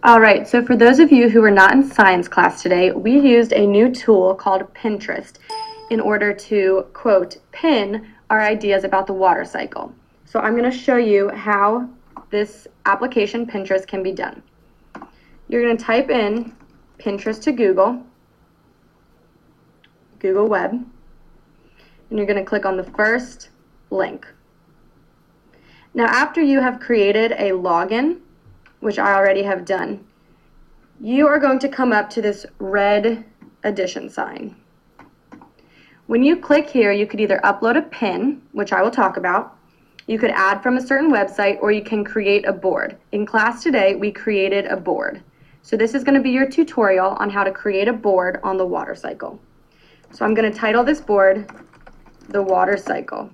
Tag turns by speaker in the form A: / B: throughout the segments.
A: All right, so for those of you who were not in science class today, we used a new tool called Pinterest in order to, quote, pin our ideas about the water cycle. So I'm going to show you how this application Pinterest can be done. You're going to type in Pinterest to Google Web, and you're going to click on the first link. Now, after you have created a login, which I already have done, you are going to come up to this red addition sign. When you click here, you could either upload a pin, which I will talk about, you could add from a certain website, or you can create a board. In class today, we created a board. So this is going to be your tutorial on how to create a board on the water cycle. So I'm going to title this board, The Water Cycle.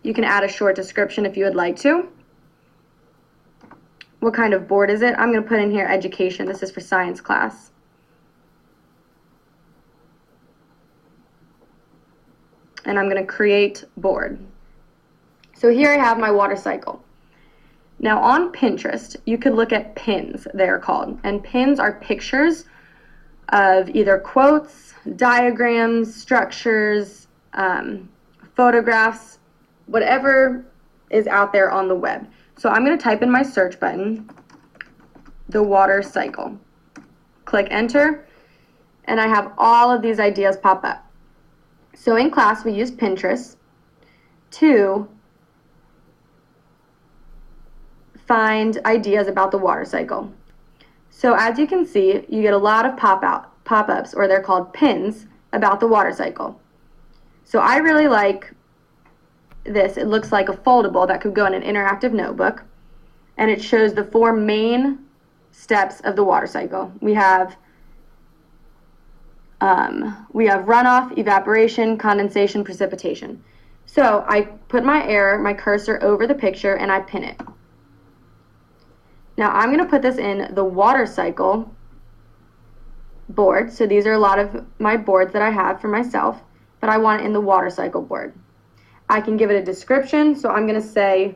A: You can add a short description if you would like to. What kind of board is it? I'm going to put in here education. This is for science class. And I'm going to create board. So here I have my water cycle. Now on Pinterest, you could look at pins, they're called. And pins are pictures of either quotes, diagrams, structures, photographs, whatever is out there on the web. So I'm going to type in my search button, the water cycle. Click enter, and I have all of these ideas pop up. So in class, we used Pinterest to find ideas about the water cycle. So as you can see, you get a lot of pop-ups, or they're called pins, about the water cycle. So I really like this. It looks like a foldable that could go in an interactive notebook, and it shows the 4 main steps of the water cycle. We have runoff, evaporation, condensation, precipitation. So I put my cursor over the picture, and I pin it. Now I'm going to put this in the water cycle board. So these are a lot of my boards that I have for myself, but I want it in the water cycle board. I can give it a description, so I'm going to say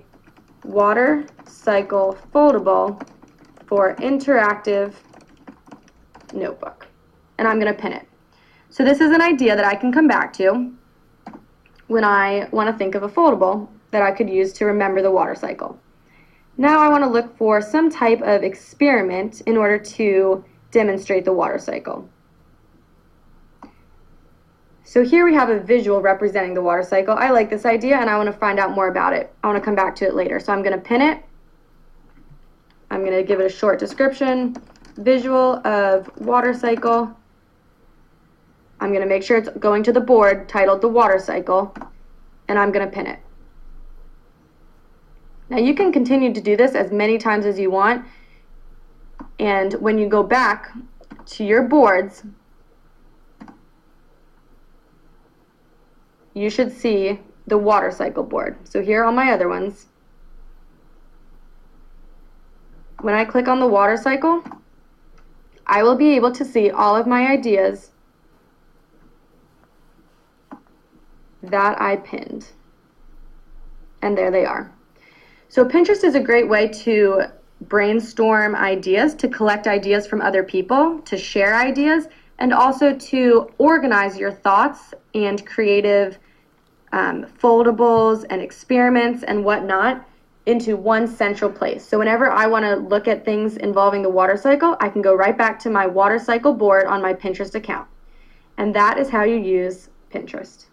A: water cycle foldable for interactive notebook, and I'm going to pin it. So this is an idea that I can come back to when I want to think of a foldable that I could use to remember the water cycle. Now I want to look for some type of experiment in order to demonstrate the water cycle. So here we have a visual representing the water cycle. I like this idea, and I want to find out more about it. I want to come back to it later. So I'm going to pin it. I'm going to give it a short description, visual of water cycle. I'm going to make sure it's going to the board titled the water cycle, and I'm going to pin it. Now you can continue to do this as many times as you want, and when you go back to your boards, you should see the water cycle board. So here are all my other ones. When I click on the water cycle, I will be able to see all of my ideas that I pinned. And there they are. So Pinterest is a great way to brainstorm ideas, to collect ideas from other people, to share ideas, and also to organize your thoughts and creative foldables and experiments and whatnot into one central place. So whenever I want to look at things involving the water cycle, I can go right back to my water cycle board on my Pinterest account. And that is how you use Pinterest.